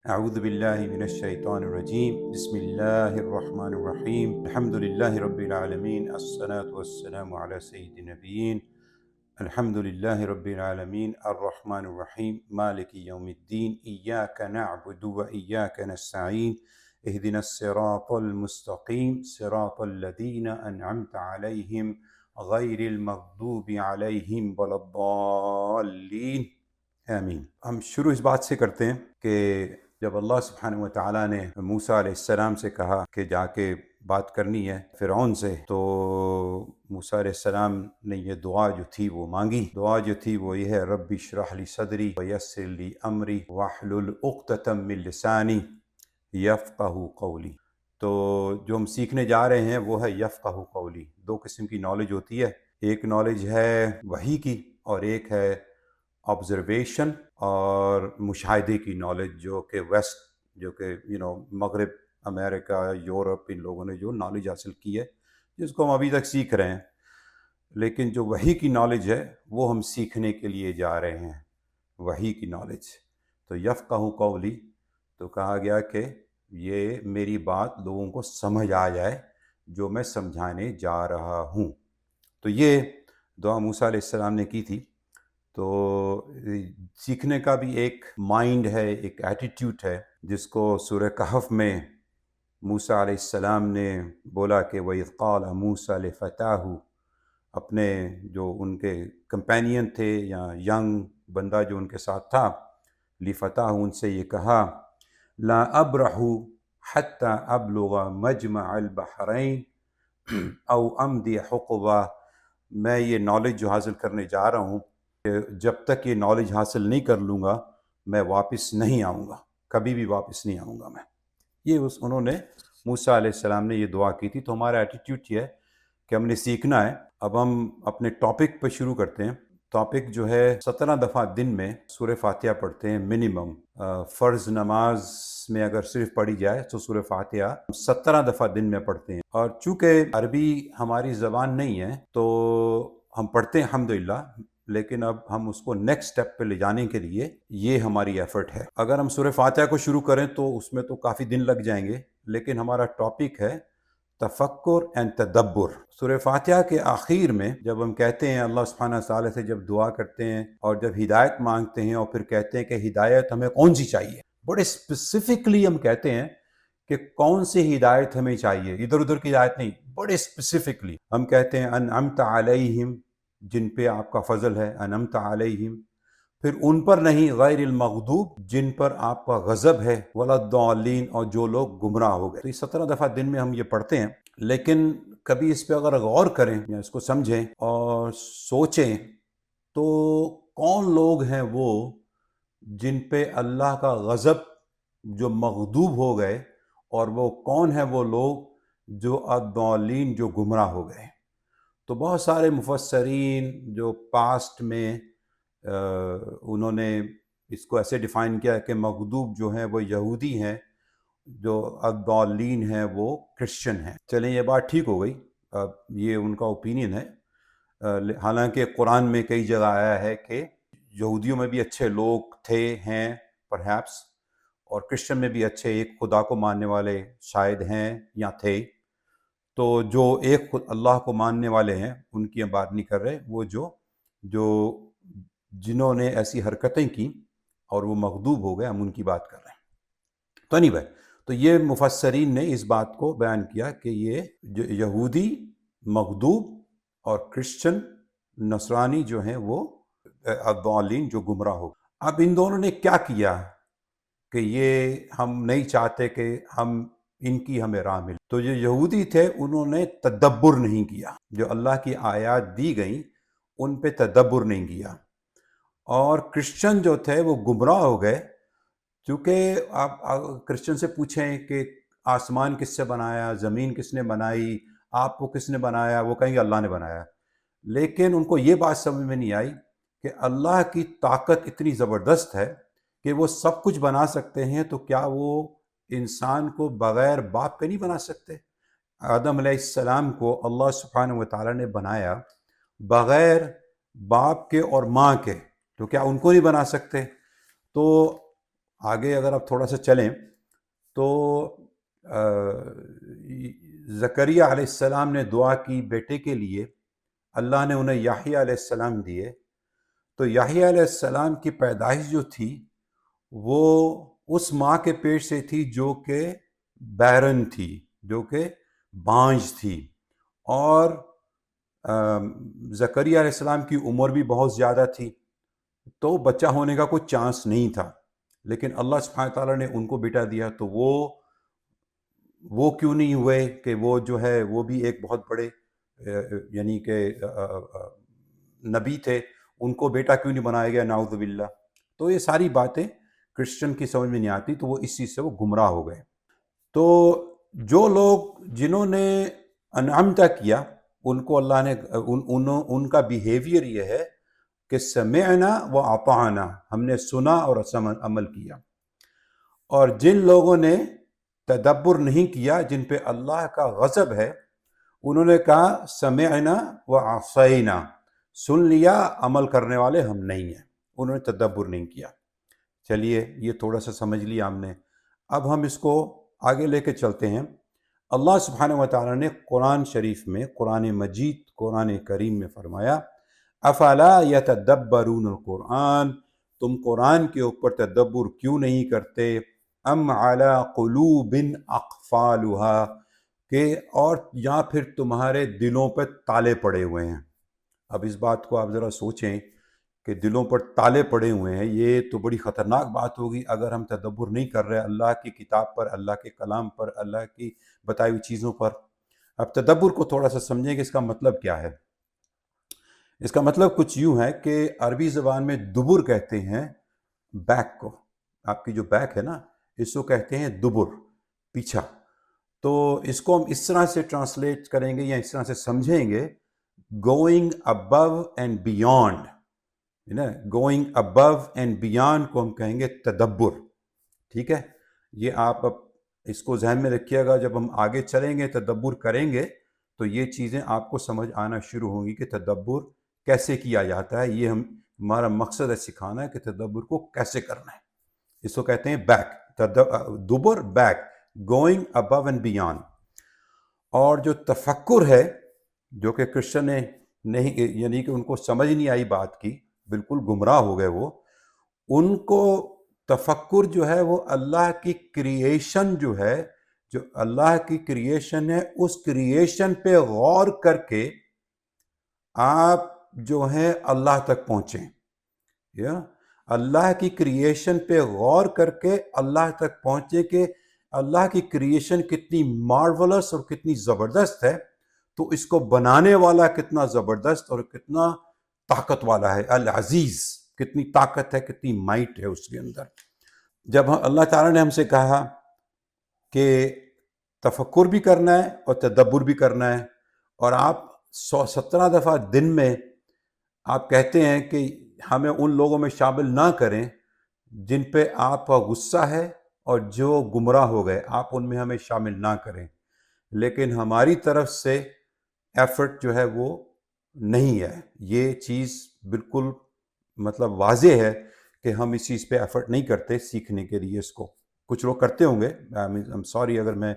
أعوذ بالله من الشيطان الرجيم بسم الله الرحمن الرحيم الحمد لله رب العالمين الصلاة والسلام على سيد النبيين الحمد لله رب العالمين الرحمن الرحيم مالك يوم الدين إياك نعبد وإياك نستعين اهدنا الصراط المستقيم صراط الذين أنعمت عليهم غير المغضوب عليهم ولا الضالين آمین۔ ہم شروع اس بات سے کرتے ہیں کہ جب اللہ سبحانہ و تعالیٰ نے موسیٰ علیہ السلام سے کہا کہ جا کے بات کرنی ہے فرعون سے، تو موسیٰ علیہ السلام نے یہ دعا جو تھی وہ مانگی۔ دعا جو تھی وہ یہ ہے، رب اشرح لی صدری ویسر لی امری واحلل عقدۃ من لسانی یفقہوا قولی۔ تو جو ہم سیکھنے جا رہے ہیں وہ ہے یفقہوا قولی۔ دو قسم کی نالج ہوتی ہے، ایک نالج ہے وحی کی اور ایک ہے آبزرویشن اور مشاہدے کی نالج، جو کہ جو کہ مغرب، امریکہ، یورپ، ان لوگوں نے جو نالج حاصل کی ہے، جس کو ہم ابھی تک سیکھ رہے ہیں۔ لیکن جو وحی کی نالج ہے وہ ہم سیکھنے کے لیے جا رہے ہیں، وحی کی نالج۔ تو یفقہوا قولی، تو کہا گیا کہ یہ میری بات لوگوں کو سمجھ آ جائے جو میں سمجھانے جا رہا ہوں۔ تو یہ دعا موسیٰ علیہ السلام نے کی تھی۔ تو سیکھنے کا بھی ایک مائنڈ ہے، ایک ایٹیٹیوڈ ہے، جس کو سورہ کہف میں موسیٰ علیہ السلام نے بولا کہ وَإِذْ قَالَ مُوسَىٰ لِفَتَاهُ، اپنے جو ان کے کمپینین تھے یا ینگ بندہ جو ان کے ساتھ تھا، لِفَتَاهُ، ان سے یہ کہا، لَا أَبْرَحُ حَتَّى أَبْلُغَ مَجْمَعَ الْبَحْرَيْنِ أَوْ أَمْضِيَ حُقُبًا، میں یہ نالج جو حاصل کرنے جا رہا ہوں کہ جب تک یہ نالج حاصل نہیں کر لوں گا میں واپس نہیں آؤں گا، کبھی بھی واپس نہیں آؤں گا میں۔ یہ انہوں نے، موسیٰ علیہ السلام نے یہ دعا کی تھی۔ تو ہمارا ایٹیٹیوڈ یہ ہے کہ ہم نے سیکھنا ہے۔ اب ہم اپنے ٹاپک پہ شروع کرتے ہیں۔ ٹاپک جو ہے 17 دفعہ دن میں سورہ فاتحہ پڑھتے ہیں منیمم۔ فرض نماز میں اگر صرف پڑھی جائے تو سورہ فاتحہ 17 دفعہ دن میں پڑھتے ہیں۔ اور چونکہ عربی ہماری زبان نہیں ہے تو ہم پڑھتے ہیں الحمدللہ، لیکن اب ہم اس کو نیکسٹ سٹیپ پہ لے جانے کے لیے یہ ہماری ایفرٹ ہے۔ اگر ہم سورہ فاتحہ کو شروع کریں تو اس میں تو کافی دن لگ جائیں گے، لیکن ہمارا ٹاپک ہے تفکر اینڈ تدبر۔ سورہ فاتحہ کے آخر میں جب ہم کہتے ہیں، اللہ سبحانہ تعالیٰ سے جب دعا کرتے ہیں اور جب ہدایت مانگتے ہیں اور پھر کہتے ہیں کہ ہدایت ہمیں کون سی چاہیے، بڑے اسپیسیفکلی ہم کہتے ہیں کہ کون سی ہدایت ہمیں چاہیے، ادھر ادھر کی ہدایت نہیں، بڑے اسپیسیفکلی ہم کہتے ہیں انعمت علیہم، جن پہ آپ کا فضل ہے، انعمت علیہم، پھر ان پر نہیں، غیر المغضوب، جن پر آپ کا غضب ہے، ولا الضالین، اور جو لوگ گمراہ ہو گئے۔ تو یہ 17 دفعہ دن میں ہم یہ پڑھتے ہیں، لیکن کبھی اس پہ اگر غور کریں یا اس کو سمجھیں اور سوچیں تو کون لوگ ہیں وہ جن پہ اللہ کا غضب جو مغضوب ہو گئے، اور وہ کون ہیں وہ لوگ جو الضالین، جو گمراہ ہو گئے۔ تو بہت سارے مفسرین جو پاسٹ میں انہوں نے اس کو ایسے ڈیفائن کیا کہ مغضوب جو ہیں وہ یہودی ہیں، جو الضالین ہیں وہ کرسچن ہیں۔ چلیں یہ بات ٹھیک ہو گئی، یہ ان کا اوپینین ہے۔ حالانکہ قرآن میں کئی جگہ آیا ہے کہ یہودیوں میں بھی اچھے لوگ تھے، ہیں پرہیپس، اور کرسچن میں بھی اچھے ایک خدا کو ماننے والے شاید ہیں یا تھے۔ تو جو ایک اللہ کو ماننے والے ہیں ان کی ہم بات نہیں کر رہے، وہ جو جنہوں نے ایسی حرکتیں کی اور وہ مغضوب ہو گئے، ہم ان کی بات کر رہے ہیں۔ تو نہیں بھائی، تو یہ مفسرین نے اس بات کو بیان کیا کہ یہ جو یہودی مغضوب اور کرسچن نصرانی جو ہیں وہ الضالین، جو گمراہ ہو گئے۔ اب ان دونوں نے کیا کیا کہ یہ ہم نہیں چاہتے کہ ان کی ہمیں راہ ملے۔ تو جو یہودی تھے انہوں نے تدبر نہیں کیا، جو اللہ کی آیات دی گئیں ان پہ تدبر نہیں کیا، اور کرسچن جو تھے وہ گمراہ ہو گئے۔ چونکہ آپ کرسچن سے پوچھیں کہ آسمان کس سے بنایا، زمین کس نے بنائی، آپ کو کس نے بنایا، وہ کہیں گے اللہ نے بنایا۔ لیکن ان کو یہ بات سمجھ میں نہیں آئی کہ اللہ کی طاقت اتنی زبردست ہے کہ وہ سب کچھ بنا سکتے ہیں، تو کیا وہ انسان کو بغیر باپ کے نہیں بنا سکتے؟ آدم علیہ السلام کو اللہ سبحانہ و تعالیٰ نے بنایا بغیر باپ کے اور ماں کے، تو کیا ان کو نہیں بنا سکتے؟ تو آگے اگر آپ تھوڑا سا چلیں تو زکریا علیہ السلام نے دعا کی بیٹے کے لیے، اللہ نے انہیں یحییٰ علیہ السلام دیے. تو یحییٰ علیہ السلام کی پیدائش جو تھی وہ اس ماں کے پیٹ سے تھی جو کہ بیرن تھی، جو کہ بانجھ تھی، اور زکریا علیہ السلام کی عمر بھی بہت زیادہ تھی، تو بچہ ہونے کا کوئی چانس نہیں تھا. لیکن اللہ سبحانہ تعالیٰ نے ان کو بیٹا دیا. تو وہ کیوں نہیں ہوئے کہ وہ جو ہے وہ بھی ایک بہت بڑے یعنی کہ نبی تھے، ان کو بیٹا کیوں نہیں بنایا گیا، نعوذ باللہ. تو یہ ساری باتیں کرسچن کی سمجھ میں نہیں آتی، تو وہ اس چیز سے وہ گمراہ ہو گئے. تو جو لوگ جنہوں نے انعمت کیا ان کو اللہ نے ان کا بیہیویئر یہ ہے کہ سمعنا و اطعنا، ہم نے سنا اور عمل کیا. اور جن لوگوں نے تدبر نہیں کیا، جن پہ اللہ کا غضب ہے، انہوں نے کہا سمعنا و عصینا، سن لیا، عمل کرنے والے ہم نہیں ہیں. انہوں نے تدبر نہیں کیا. چلیے یہ تھوڑا سا سمجھ لیا ہم نے. اب ہم اس کو آگے لے کے چلتے ہیں. اللہ سبحانہ و تعالیٰ نے قرآن شریف میں، قرآن مجید، قرآن کریم میں فرمایا افلا یتدبرون القرآن، تم قرآن کے اوپر تدبر کیوں نہیں کرتے، ام علی قلوب اقفالها، کہ اور یا پھر تمہارے دلوں پہ تالے پڑے ہوئے ہیں. اب اس بات کو آپ ذرا سوچیں کہ دلوں پر تالے پڑے ہوئے ہیں، یہ تو بڑی خطرناک بات ہوگی اگر ہم تدبر نہیں کر رہے اللہ کی کتاب پر، اللہ کے کلام پر، اللہ کی بتائی ہوئی چیزوں پر. اب تدبر کو تھوڑا سا سمجھیں کہ اس کا مطلب کیا ہے. اس کا مطلب کچھ یوں ہے کہ عربی زبان میں دبر کہتے ہیں بیک کو. آپ کی جو بیک ہے نا، اس کو کہتے ہیں دبر، پیچھا. تو اس کو ہم اس طرح سے ٹرانسلیٹ کریں گے یا اس طرح سے سمجھیں گے، going above and beyond. Going above and beyond کو ہم کہیں گے تدبر. ٹھیک ہے، یہ آپ اب اس کو ذہن میں رکھیے گا. جب ہم آگے چلیں گے، تدبر کریں گے، تو یہ چیزیں آپ کو سمجھ آنا شروع ہوں گی کہ تدبر کیسے کیا جاتا ہے. یہ ہمارا مقصد ہے سکھانا ہے کہ تدبر کو کیسے کرنا ہے. اس کو کہتے ہیں بیک، دبر، بیک، گوئنگ ابو اینڈ بیانڈ. اور جو تفکر ہے، جو کہ کرسچن نے نہیں، یعنی کہ ان کو سمجھ نہیں آئی بات کی، بالکل گمراہ ہو گئے وہ، ان کو تفکر جو ہے وہ اللہ کی کریشن جو ہے، جو اللہ کی کریشن ہے، اس کریشن پہ غور کر کے آپ جو ہیں اللہ تک پہنچیں. یا اللہ کی کریشن پہ غور کر کے اللہ تک پہنچیں کہ اللہ کی کریشن کتنی مارولس اور کتنی زبردست ہے، تو اس کو بنانے والا کتنا زبردست اور کتنا طاقت والا ہے. العزیز، کتنی طاقت ہے، کتنی مائٹ ہے اس کے اندر. جب اللہ تعالیٰ نے ہم سے کہا کہ تفکر بھی کرنا ہے اور تدبر بھی کرنا ہے، اور آپ 117 دفعہ دن میں آپ کہتے ہیں کہ ہمیں ان لوگوں میں شامل نہ کریں جن پہ آپ کا غصہ ہے اور جو گمراہ ہو گئے، آپ ان میں ہمیں شامل نہ کریں. لیکن ہماری طرف سے ایفرٹ جو ہے وہ نہیں ہے. یہ چیز بالکل مطلب واضح ہے کہ ہم اس چیز پہ ایفرٹ نہیں کرتے سیکھنے کے لیے. اس کو کچھ لوگ کرتے ہوں گے، I'm sorry اگر میں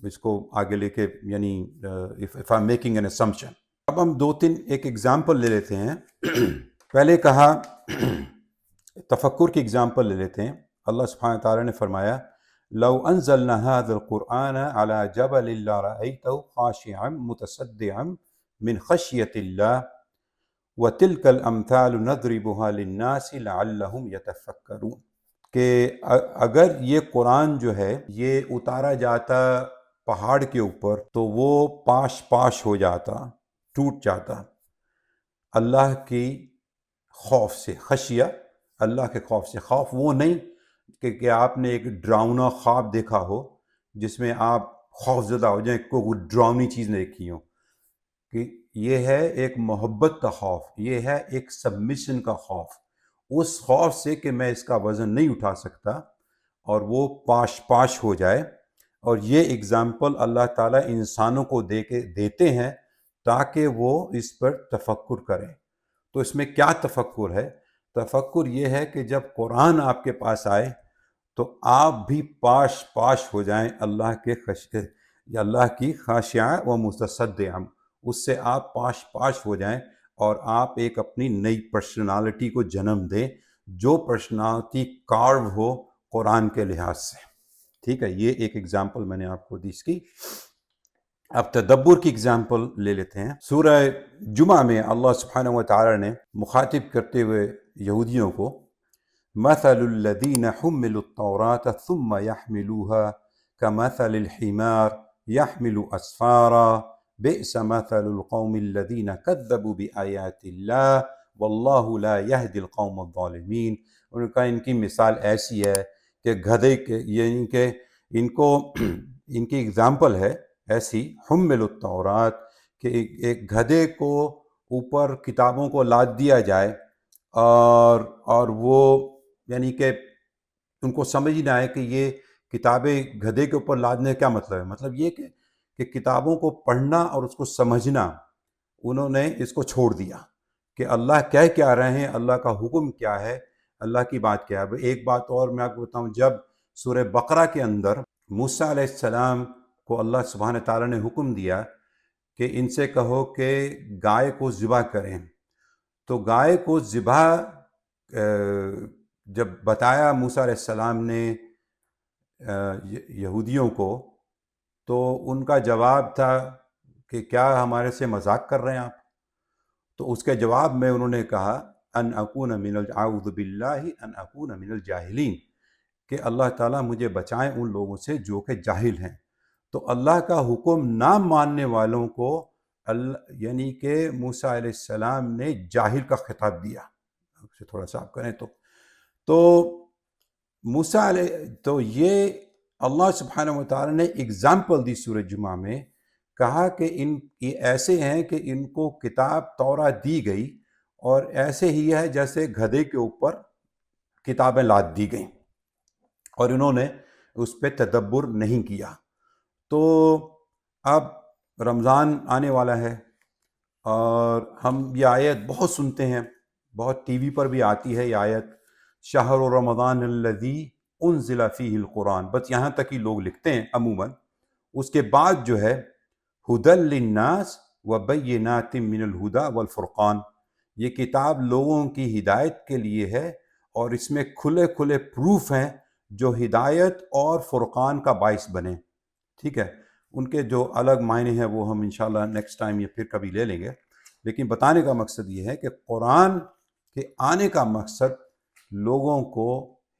اس کو آگے لے کے، یعنی if I'm making an assumption. اب ہم 2-3 ایک ایگزامپل لے لیتے ہیں. پہلے کہا تفکر کی ایگزامپل لے لیتے ہیں. اللہ سبحانہ تعالیٰ نے فرمایا لو انزلنا هذا القرآن على جبل لرأيته خاشعا متصدعا من خشية الله وتلك الامثال نضربها للناس لعلهم يتفکرون. کہ اگر یہ قرآن جو ہے یہ اتارا جاتا پہاڑ کے اوپر تو وہ پاش پاش ہو جاتا، ٹوٹ جاتا اللہ کی خوف سے. خشیہ، اللہ کے خوف سے. خوف وہ نہیں کہ آپ نے ایک ڈراؤنا خواب دیکھا ہو جس میں آپ خوف زدہ ہو جائیں، کوئی ڈراؤنی چیز نہیں دیکھی ہو. کہ یہ ہے ایک محبت کا خوف، یہ ہے ایک سبمیشن کا خوف. اس خوف سے کہ میں اس کا وزن نہیں اٹھا سکتا اور وہ پاش پاش ہو جائے. اور یہ اگزامپل اللہ تعالیٰ انسانوں کو دیتے ہیں تاکہ وہ اس پر تفکر کریں. تو اس میں کیا تفکر ہے؟ تفکر یہ ہے کہ جب قرآن آپ کے پاس آئے تو آپ بھی پاش ہو جائیں اللہ کے یا اللہ کی خاشعہ و متصدعہ، اس سے آپ پاش ہو جائیں اور آپ ایک اپنی نئی پرسنالٹی کو جنم دیں جو پرسنالٹی کارو ہو قرآن کے لحاظ سے. ٹھیک ہے، یہ ایک ایگزامپل میں نے آپ کو دی اس کی. اب تدبر کی اگزامپل لے لیتے ہیں. سورہ جمعہ میں اللہ سبحانہ و تعالی نے مخاطب کرتے ہوئے یہودیوں کو مثل الذین حملوا التوراة ثم يحملوها كمثل الحمار يحمل اسفارا بئس مثل القوم الذین كذبوا بآیات اللہ واللہ لا يهدي القوم الظالمین. ان کا ان کی مثال ایسی ہے کہ گدھے کے، یعنی کہ ان کی اگزامپل ہے ایسی حمل التورات کہ ایک گدھے کو اوپر کتابوں کو لاد دیا جائے اور وہ یعنی کہ ان کو سمجھ نہ آئے کہ یہ کتابیں گدھے کے اوپر لادنے کا کیا مطلب ہے. مطلب یہ کہ کتابوں کو پڑھنا اور اس کو سمجھنا انہوں نے اس کو چھوڑ دیا کہ اللہ کیا رہے ہیں، اللہ کا حکم کیا ہے، اللہ کی بات کیا ہے. ایک بات اور میں آپ کو بتاؤں، جب سورہ بقرہ کے اندر موسیٰ علیہ السلام کو اللہ سبحانہ تعالیٰ نے حکم دیا کہ ان سے کہو کہ گائے کو ذبح کریں، تو گائے کو ذبح جب بتایا موسیٰ علیہ السلام نے یہودیوں کو، تو ان کا جواب تھا کہ کیا ہمارے سے مذاق کر رہے ہیں آپ؟ تو اس کے جواب میں انہوں نے کہا ان اکون اعوذ باللہ ان اکون من الجاہلین، کہ اللہ تعالیٰ مجھے بچائیں ان لوگوں سے جو کہ جاہل ہیں. تو اللہ کا حکم نہ ماننے والوں کو یعنی کہ موسیٰ علیہ السلام نے جاہل کا خطاب دیا. تھوڑا سا آپ کریں تو موسیٰ علیہ، تو یہ اللہ سبحانہ و تعالیٰ نے اگزامپل دی سورہ جمعہ میں، کہا کہ یہ ایسے ہیں کہ ان کو کتاب تورات دی گئی اور ایسے ہی ہے جیسے گدھے کے اوپر کتابیں لاد دی گئیں اور انہوں نے اس پہ تدبر نہیں کیا. تو اب رمضان آنے والا ہے اور ہم یہ آیت بہت سنتے ہیں، بہت ٹی وی پر بھی آتی ہے یہ آیت، شہر رمضان الذی انزل فیہ القرآن، بس یہاں تک ہی لوگ لکھتے ہیں عموماً. اس کے بعد جو ہے ھدی للناس وبینات من الھدی والفرقان، یہ کتاب لوگوں کی ہدایت کے لیے ہے اور اس میں کھلے پروف ہیں جو ہدایت اور فرقان کا باعث بنے. ٹھیک ہے، ان کے جو الگ معنی ہیں وہ ہم انشاءاللہ نیکسٹ ٹائم یا پھر کبھی لے لیں گے، لیکن بتانے کا مقصد یہ ہے کہ قرآن کے آنے کا مقصد لوگوں کو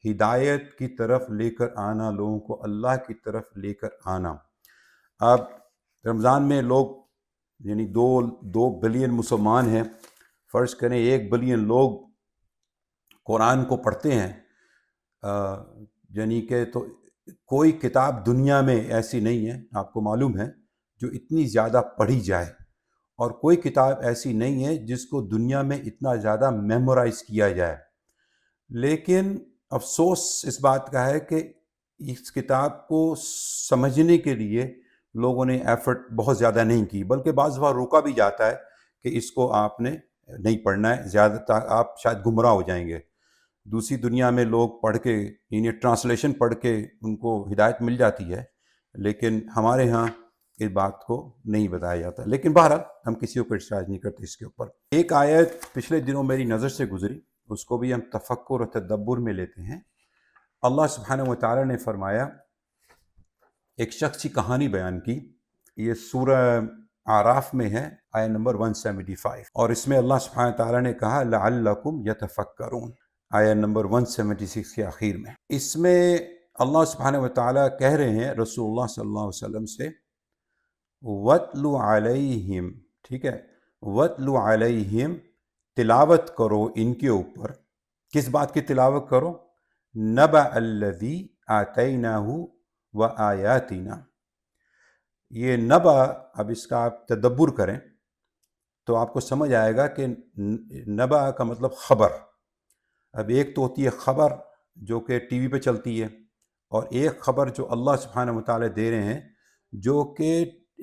ہدایت کی طرف لے کر آنا، لوگوں کو اللہ کی طرف لے کر آنا. اب رمضان میں لوگ یعنی دو بلین مسلمان ہیں، فرض کریں 1 بلین لوگ قرآن کو پڑھتے ہیں، یعنی کہ تو کوئی کتاب دنیا میں ایسی نہیں ہے، آپ کو معلوم ہے، جو اتنی زیادہ پڑھی جائے، اور کوئی کتاب ایسی نہیں ہے جس کو دنیا میں اتنا زیادہ میمورائز کیا جائے. لیکن افسوس اس بات کا ہے کہ اس کتاب کو سمجھنے کے لیے لوگوں نے ایفرٹ بہت زیادہ نہیں کی، بلکہ بعض بار روکا بھی جاتا ہے کہ اس کو آپ نے نہیں پڑھنا ہے، زیادہ آپ شاید گمراہ ہو جائیں گے. دوسری دنیا میں لوگ پڑھ کے یعنی ٹرانسلیشن پڑھ کے ان کو ہدایت مل جاتی ہے، لیکن ہمارے ہاں اس بات کو نہیں بتایا جاتا. لیکن بہرحال ہم کسی کو کرٹیسائز نہیں کرتے اس کے اوپر. ایک آیت پچھلے دنوں میری نظر سے گزری، اس کو بھی ہم تفکر و تدبر میں لیتے ہیں. اللہ سبحانہ و تعالیٰ نے فرمایا، ایک شخص کی کہانی بیان کی، یہ سورہ اعراف میں ہے، آیت نمبر 175، اور اس میں اللہ سبحانہ تعالیٰ نے کہا لعلکم یتفکرون، آیت نمبر 176 کے آخر میں. اس میں اللہ سبحانہ و تعالیٰ کہہ رہے ہیں رسول اللہ صلی اللہ علیہ وسلم سے وَاتْلُ عَلَيْهِمْ، ٹھیک ہے، وَاتْلُ عَلَيْهِمْ، تلاوت کرو ان کے اوپر. کس بات کی تلاوت کرو؟ نَبَأَ الَّذِي آتَيْنَاهُ وَآيَاتِنَا. یہ نبا، اب اس کا آپ تدبر کریں تو آپ کو سمجھ آئے گا کہ نبا کا مطلب خبر. اب ایک تو ہوتی ہے خبر جو کہ ٹی وی پہ چلتی ہے، اور ایک خبر جو اللہ سبحانہ و تعالیٰ دے رہے ہیں جو کہ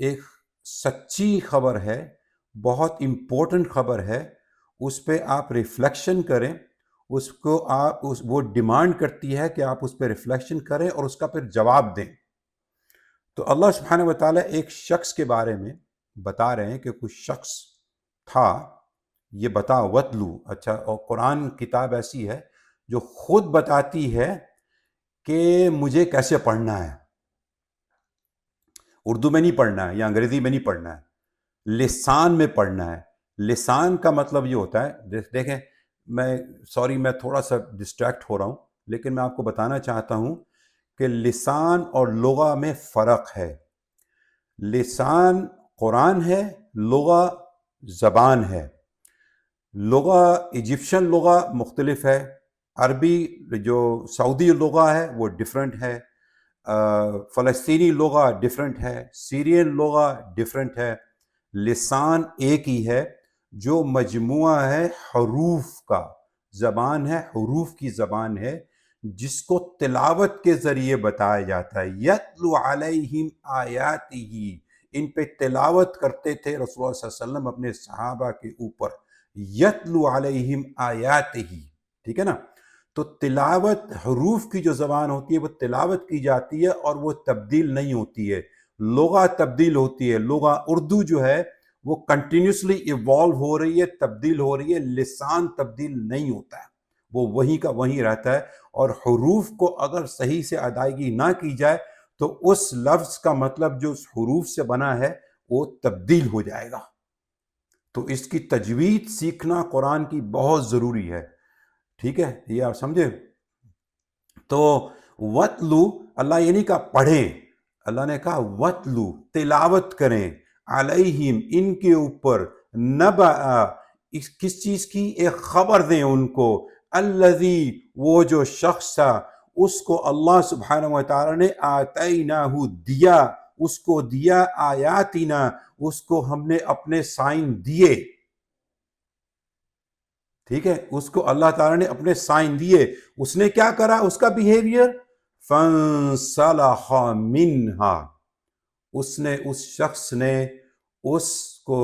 ایک سچی خبر ہے، بہت امپورٹنٹ خبر ہے. اس پہ آپ ریفلیکشن کریں اس کو آپ وہ ڈیمانڈ کرتی ہے کہ آپ اس پہ ریفلیکشن کریں اور اس کا پھر جواب دیں. تو اللہ سبحانہ و تعالیٰ ایک شخص کے بارے میں بتا رہے ہیں کہ کوئی شخص تھا، یہ بتا وتلو. اچھا، اور قرآن کتاب ایسی ہے جو خود بتاتی ہے کہ مجھے کیسے پڑھنا ہے. اردو میں نہیں پڑھنا ہے یا انگریزی میں نہیں پڑھنا ہے، لسان میں پڑھنا ہے. لسان کا مطلب یہ ہوتا ہے، دیکھیں میں تھوڑا سا ڈسٹریکٹ ہو رہا ہوں، لیکن میں آپ کو بتانا چاہتا ہوں کہ لسان اور لغہ میں فرق ہے. لسان قرآن ہے، لغہ زبان ہے. لغہ ایجپشن لغہ مختلف ہے، عربی جو سعودی لغہ ہے وہ ڈیفرنٹ ہے، فلسطینی لغہ ڈیفرنٹ ہے، سیرین لغہ ڈیفرنٹ ہے. لسان ایک ہی ہے جو مجموعہ ہے حروف کا. زبان ہے، حروف کی زبان ہے، جس کو تلاوت کے ذریعے بتایا جاتا ہے. یتلو علیہم آیاتہ، ان پہ تلاوت کرتے تھے رسول اللہ صلی اللہ علیہ وسلم اپنے صحابہ کے اوپر. یتلو علیہم آیاتہ، ٹھیک ہے نا. تو تلاوت، حروف کی جو زبان ہوتی ہے وہ تلاوت کی جاتی ہے اور وہ تبدیل نہیں ہوتی ہے. لغہ تبدیل ہوتی ہے. لغہ اردو جو ہے وہ کنٹینیوسلی ایوالو ہو رہی ہے، تبدیل ہو رہی ہے. لسان تبدیل نہیں ہوتا ہے، وہ وہیں کا وہیں رہتا ہے. اور حروف کو اگر صحیح سے ادائیگی نہ کی جائے تو اس لفظ کا مطلب جو اس حروف سے بنا ہے وہ تبدیل ہو جائے گا. تو اس کی تجوید سیکھنا قرآن کی بہت ضروری ہے. ٹھیک ہے، یہ آپ سمجھے. تو وَتْلُو، اللہ یہ نہیں کہا پڑھیں، اللہ نے کہا وَتْلُو، تلاوت کریں، علیہم، ان کے اوپر، نبأ، کس چیز کی؟ ایک خبر دیں ان کو. الذی، وہ جو شخص تھا، اس کو اللہ سبحانہ و تعالیٰ نے آتیناہ، دیا، اس کو دیا، آیاتنا، اس کو ہم نے اپنے سائن دیے. ٹھیک ہے، اس کو اللہ تعالیٰ نے اپنے سائن دیے. اس نے کیا کرا؟ اس کا بیہیویئر، فانسلخ منہا، اس شخص نے اس کو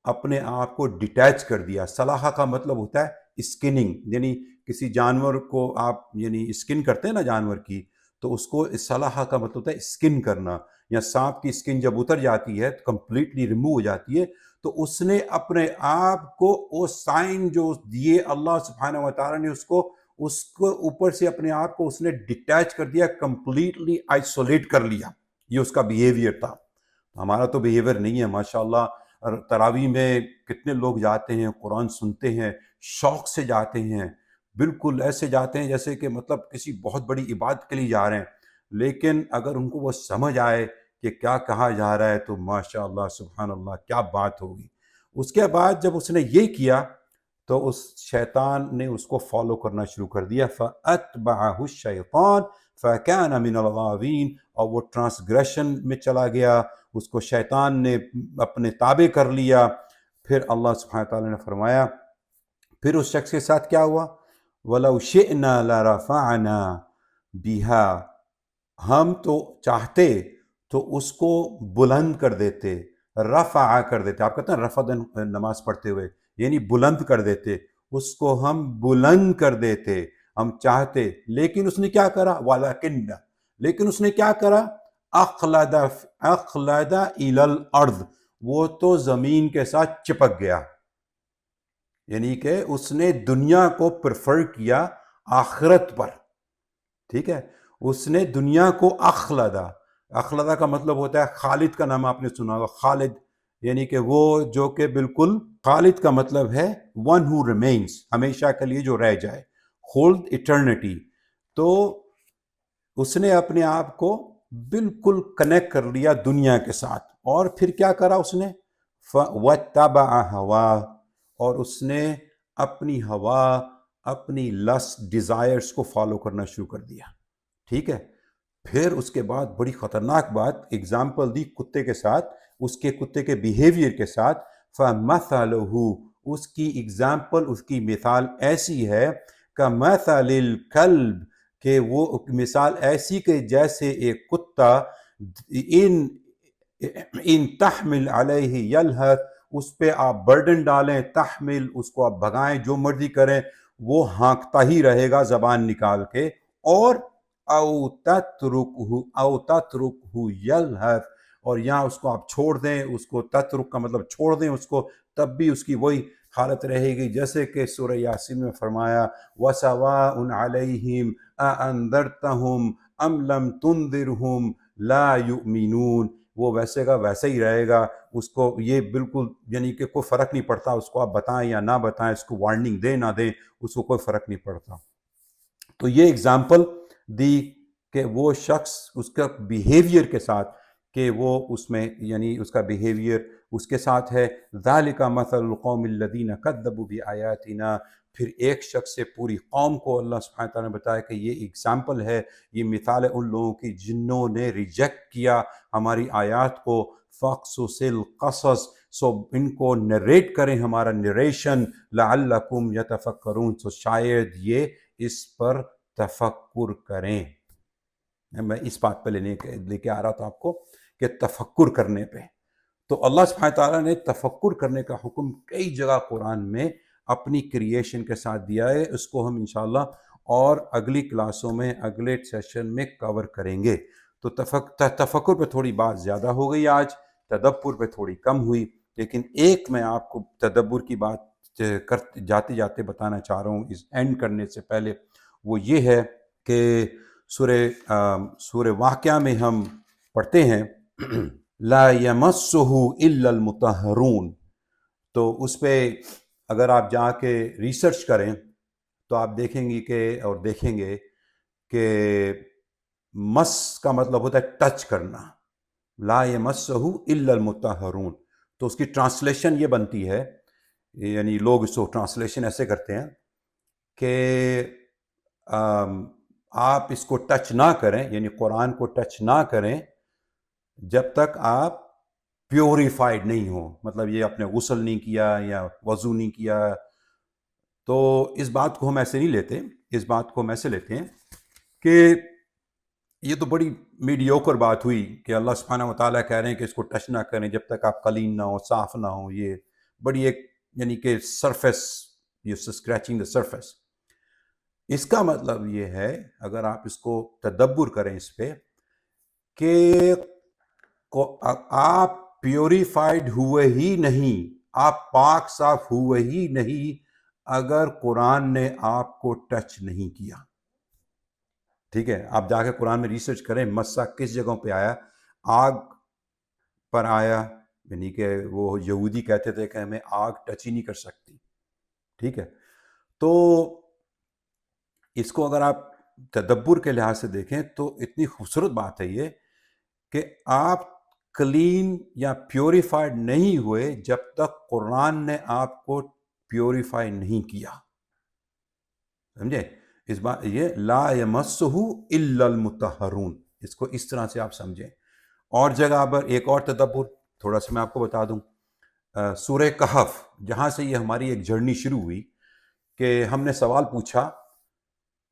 اپنے آپ کو ڈیٹیچ کر دیا. صلاح کا مطلب ہوتا ہے اسکننگ، یعنی کسی جانور کو آپ یعنی اسکن کرتے ہیں نا جانور کی، تو اس کو صلاح کا مطلب ہوتا ہے اسکن کرنا. یا سانپ کی اسکن جب اتر جاتی ہے کمپلیٹلی ریموو ہو جاتی ہے. تو اس نے اپنے آپ کو وہ سائن جو دیے اللہ سبحانہ و تعالیٰ نے، اس کو اوپر سے اپنے آپ کو اس نے ڈیٹیچ کر دیا، کمپلیٹلی آئسولیٹ کر لیا. یہ اس کا بیہیویئر تھا. ہمارا تو بیہیویئر نہیں ہے ماشاءاللہ. تراویح میں کتنے لوگ جاتے ہیں، قرآن سنتے ہیں، شوق سے جاتے ہیں، بالکل ایسے جاتے ہیں جیسے کہ مطلب کسی بہت بڑی عبادت کے لیے جا رہے ہیں. لیکن اگر ان کو وہ سمجھ آئے کہ کیا کہا جا رہا ہے تو ماشاءاللہ سبحان اللہ کیا بات ہوگی. اس کے بعد جب اس نے یہ کیا تو اس شیطان نے اس کو فالو کرنا شروع کر دیا. فَأَتْبَعَهُ الشَّيْطَانُ فَكَانَ مِنَ الْغَاوِينَ، اور وہ ٹرانسگریشن میں چلا گیا، اس کو شیطان نے اپنے تابع کر لیا. پھر اللہ سبحانہ تعالیٰ نے فرمایا، پھر اس شخص کے ساتھ کیا ہوا؟ وَلَوْ شِئْنَا لَرَفَعْنَا بِهَا، ہم تو چاہتے تو اس کو بلند کر دیتے، رفع کر دیتے. آپ کہتے ہیں رفع نماز پڑھتے ہوئے، یعنی بلند کر دیتے. اس کو ہم بلند کر دیتے، ہم چاہتے. لیکن اس نے کیا کرا؟ وَلَكِنَّ، لیکن اس نے کیا کرا؟ اخلد الی الارض، وہ تو زمین کے ساتھ چپک گیا. یعنی کہ اس نے دنیا کو پریفر کیا آخرت پر. ٹھیک ہے، اس نے دنیا کو اخلدہ کا مطلب ہوتا ہے، خالد کا نام آپ نے سنا ہوگا، خالد یعنی کہ وہ جو کہ بالکل، خالد کا مطلب ہے ون ہو ریمینز، ہمیشہ کے لیے جو رہ جائے، ہولڈ ایٹرنیٹی. تو اس نے اپنے آپ کو بالکل کنیکٹ کر لیا دنیا کے ساتھ. اور پھر کیا کرا اس نے؟ وَاتَّبَعَ هَوَاهُ، اور اس نے اپنی ہوا، اپنی لسٹ، ڈیزائرز کو فالو کرنا شروع کر دیا. ٹھیک ہے، پھر اس کے بعد بڑی خطرناک بات ایگزامپل دی کتے کے ساتھ، اس کے کتے کے بیہیویئر کے ساتھ. فَمَثَلُهُ، اس کی ایگزامپل، اس کی مثال ایسی ہے كَمَثَلِ الْكَلْبِ، کہ وہ مثال ایسی کہ جیسے ایک کتا، ان تحمل علیہ یلہث، اس پہ آپ برڈن ڈالیں، تحمل، اس کو آپ بھگائیں، جو مرضی کریں، وہ ہانکتا ہی رہے گا زبان نکال کے، اور او تترکہ یلہث، اور یہاں اس کو آپ چھوڑ دیں، اس کو تترک کا مطلب چھوڑ دیں اس کو، تب بھی اس کی وہی حالت رہے گی، جیسے کہ سورہ یاسین میں فرمایا وَسَوَاءٌ عَلَيْهِمْ أَأَنذَرْتَهُمْ أَمْ لَمْ تُنذِرْهُمْ لَا يُؤْمِنُونَ، وہ ویسے کا ویسے ہی رہے گا، اس کو یہ بالکل یعنی کہ کوئی فرق نہیں پڑتا، اس کو آپ بتائیں یا نہ بتائیں، اس کو وارننگ دیں نہ دیں، اس کو کوئی فرق نہیں پڑتا۔ تو یہ اگزامپل دی کہ وہ شخص اس کا بیہیویئر کے ساتھ، کہ وہ اس میں یعنی اس کا بیہیویئر اس کے ساتھ ہے، ذَلِكَ مَثَلُ الْقَوْمِ الَّذِينَ كَذَّبُوا بِآيَاتِنَا، پھر ایک شخص سے پوری قوم کو اللہ سبحانہ تعالیٰ نے بتایا کہ یہ اگزامپل ہے، یہ مثال ہے ان لوگوں کی جنہوں نے ریجیکٹ کیا ہماری آیات کو، فَقْصُصِ الْقَصَص، سو ان کو نریٹ کریں ہمارا نریشن، لَعَلَّكُمْ يَتَفَكَّرُونَ، تو شاید یہ اس پر تفکر کریں۔ میں اس بات پہ لے کے آ رہا تھا آپ کو کہ تفکر کرنے پہ، تو اللہ سبحانہ تعالیٰ نے تفکر کرنے کا حکم کئی جگہ قرآن میں اپنی کریشن کے ساتھ دیا ہے، اس کو ہم انشاءاللہ اور اگلی کلاسوں میں اگلے سیشن میں کور کریں گے۔ تو تفکر پہ تھوڑی بات زیادہ ہو گئی آج، تدبر پہ تھوڑی کم ہوئی، لیکن ایک میں آپ کو تدبر کی بات جاتے جاتے بتانا چاہ رہا ہوں اس اینڈ کرنے سے پہلے، وہ یہ ہے کہ سورہ واقعہ میں ہم پڑھتے ہیں لا یمسہ الا المطہرون، تو اس پہ اگر آپ جا کے ریسرچ کریں تو آپ دیکھیں گے کہ مس کا مطلب ہوتا ہے ٹچ کرنا، لا یمسہ الا المطہرون، تو اس کی ٹرانسلیشن یہ بنتی ہے، یعنی لوگ اس کو ٹرانسلیشن ایسے کرتے ہیں کہ آپ اس کو ٹچ نہ کریں، یعنی قرآن کو ٹچ نہ کریں جب تک آپ پیوریفائڈ نہیں ہو، مطلب یہ اپنے غسل نہیں کیا یا وضو نہیں کیا۔ تو اس بات کو ہم ایسے نہیں لیتے، اس بات کو ہم ایسے لیتے ہیں کہ یہ تو بڑی میڈیوکر بات ہوئی کہ اللہ سبحانہ وتعالیٰ کہہ رہے ہیں کہ اس کو ٹچ نہ کریں جب تک آپ کلین نہ ہو، صاف نہ ہو، یہ بڑی ایک یعنی کہ سرفیس، یہ اسکریچنگ دا سرفیس۔ اس کا مطلب یہ ہے اگر آپ اس کو تدبر کریں اس پہ کہ آپ پیوریفائڈ ہوئے ہی نہیں، آپ پاک صاف ہوئے ہی نہیں اگر قرآن نے آپ کو ٹچ نہیں کیا۔ ٹھیک ہے، آپ جا کے قرآن میں ریسرچ کریں مسا کس جگہوں پہ آیا، آگ پر آیا، یعنی کہ وہ یہودی کہتے تھے کہ ہمیں آگ ٹچ ہی نہیں کر سکتی۔ ٹھیک ہے، تو اس کو اگر آپ تدبر کے لحاظ سے دیکھیں تو اتنی خوبصورت بات ہے یہ کہ آپ کلین یا پیوریفائڈ نہیں ہوئے جب تک قرآن نے آپ کو پیوریفائی نہیں کیا۔ سمجھے اس بات، یہ لا یمسہ الا المطہرون، اس کو اس طرح سے آپ سمجھیں۔ اور جگہ پر ایک اور تدبر تھوڑا سا میں آپ کو بتا دوں، سورہ کہف، جہاں سے یہ ہماری ایک جرنی شروع ہوئی کہ ہم نے سوال پوچھا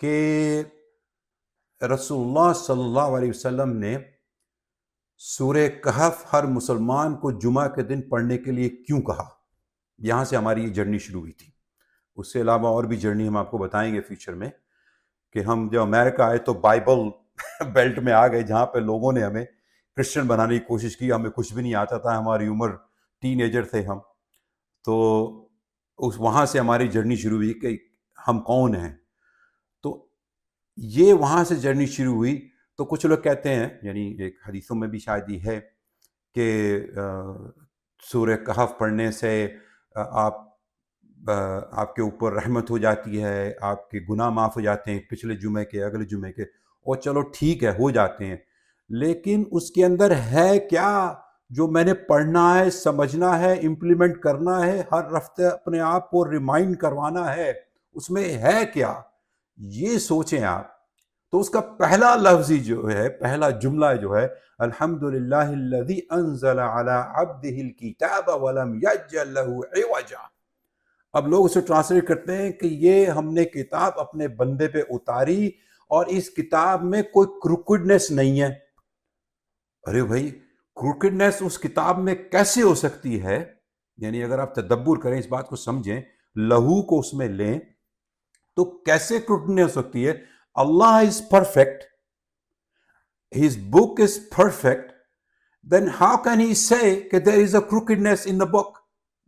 کہ رسول اللہ صلی اللہ علیہ وسلم نے سورہ کہف ہر مسلمان کو جمعہ کے دن پڑھنے کے لیے کیوں کہا؟ یہاں سے ہماری یہ جرنی شروع ہوئی تھی۔ اس سے علاوہ اور بھی جرنی ہم آپ کو بتائیں گے فیوچر میں، کہ ہم جب امریکہ آئے تو بائبل بیلٹ میں آ گئے جہاں پہ لوگوں نے ہمیں کرسچن بنانے کی کوشش کی، ہمیں کچھ بھی نہیں آتا تھا، ہماری عمر ٹین ایجر تھے ہم، تو وہاں سے ہماری جرنی شروع ہوئی کہ ہم کون ہیں۔ تو یہ وہاں سے جرنی شروع ہوئی۔ تو کچھ لوگ کہتے ہیں، یعنی ایک حدیثوں میں بھی شاید یہ ہے کہ سورہ کہف پڑھنے سے آپ کے اوپر رحمت ہو جاتی ہے، آپ کے گناہ معاف ہو جاتے ہیں، پچھلے جمعے کے، اگلے جمعے کے، اور چلو ٹھیک ہے ہو جاتے ہیں، لیکن اس کے اندر ہے کیا جو میں نے پڑھنا ہے، سمجھنا ہے، امپلیمنٹ کرنا ہے، ہر ہفتے اپنے آپ کو ریمائنڈ کروانا ہے، اس میں ہے کیا؟ یہ سوچیں آپ۔ تو اس کا پہلا لفظ ہی جو ہے، پہلا جملہ جو ہے، الحمدللہ الذی انزل علی عبدہ الکتاب ولم یجعل لہ عوجا۔ اب لوگ اسے ٹرانسلیٹ کرتے ہیں کہ یہ ہم نے کتاب اپنے بندے پہ اتاری اور اس کتاب میں کوئی کروکڈنس نہیں ہے۔ ارے بھائی، کروکڈنس اس کتاب میں کیسے ہو سکتی ہے؟ یعنی اگر آپ تدبر کریں، اس بات کو سمجھیں، لہو کو اس میں لیں تو کیسے کروکڈنس ہو سکتی ہے؟ اللہ is perfect, his book is perfect, then how can he say that there is a crookedness in the book?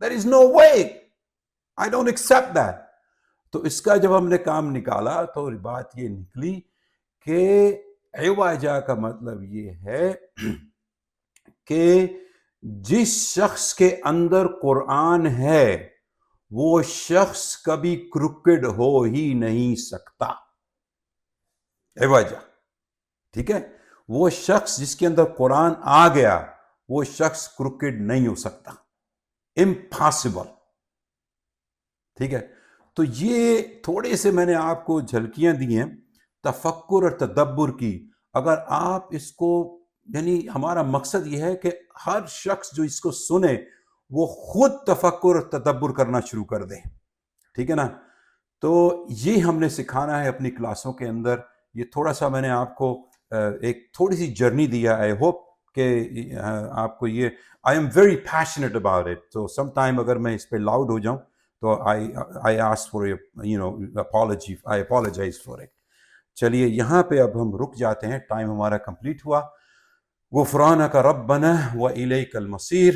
There is no way. I don't accept that. تو اس کا جب ہم نے کام نکالا تو بات یہ نکلی کہ عوجا کا مطلب یہ ہے کہ جس شخص کے اندر قرآن ہے وہ شخص کبھی کروکڈ ہو ہی نہیں سکتا. عوجا, ٹھیک ہے, وہ شخص جس کے اندر قرآن آ گیا وہ شخص کروکڈ نہیں ہو سکتا, امپاسبل. ٹھیک ہے, تو یہ تھوڑے سے میں نے آپ کو جھلکیاں دی ہیں تفکر اور تدبر کی. اگر آپ اس کو, یعنی ہمارا مقصد یہ ہے کہ ہر شخص جو اس کو سنے وہ خود تفکر اور تدبر کرنا شروع کر دے. ٹھیک ہے نا, تو یہ ہم نے سکھانا ہے اپنی کلاسوں کے اندر. یہ تھوڑا سا میں نے آپ کو ایک تھوڑی سی جرنی دیا. آئی ہوپ کہ آپ کو یہ, I am very passionate about it. تو سم ٹائم اگر میں اس پہ لاؤڈ ہو جاؤں تو I ask for apology, I apologise for it. چلیے یہاں پہ اب ہم رک جاتے ہیں, ٹائم ہمارا کمپلیٹ ہوا. غفرانک ربنا و الیک المصیر.